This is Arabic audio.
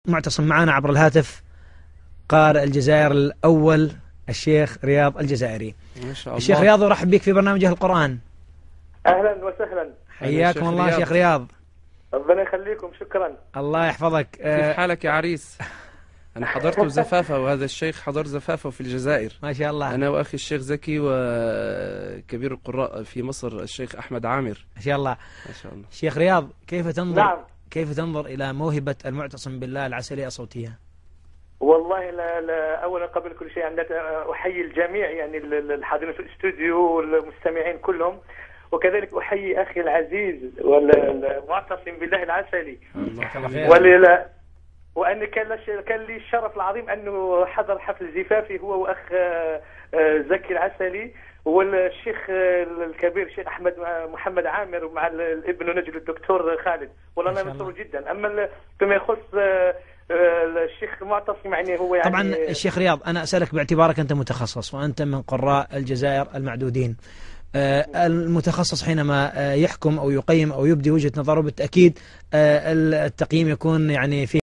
معتصم معنا عبر الهاتف قارئ الجزائر الأول الشيخ رياض الجزائري. ما شاء الله. الشيخ رياض يرحب بك في برنامجه القرآن. أهلا وسهلا. حياكم الله شيخ رياض. ربنا يخليكم، شكرا. الله يحفظك. كيف حالك يا عريس؟ أنا حضرت زفافه، وهذا الشيخ حضر زفافه في الجزائر ما شاء الله. أنا وأخي الشيخ زكي وكبير القراء في مصر الشيخ أحمد عامر. ما شاء الله. ما شاء الله. شيخ رياض، كيف تنظر؟ نعم. كيف تنظر إلى موهبة المعتصم بالله العسلية الصوتية؟ والله لا أولا قبل كل شيء أن أحيي الجميع، يعني الحاضرين في الاستوديو والمستمعين كلهم، وكذلك أحيي أخي العزيز والمعتصم بالله العسلي. وأن كان لي الشرف العظيم أنه حضر حفل زفافي هو وأخ زكي العسلي والشيخ الكبير الشيخ أحمد محمد عامر، ومع الابن ونجل الدكتور خالد. والله أنا مسرور جدا. أما فيما يخص الشيخ المعتصم يعني هو يعني طبعا الشيخ رياض، أنا أسألك باعتبارك أنت متخصص وأنت من قراء الجزائر المعدودين. المتخصص حينما يحكم أو يقيم أو يبدي وجهة نظره بالتأكيد التقييم يكون يعني في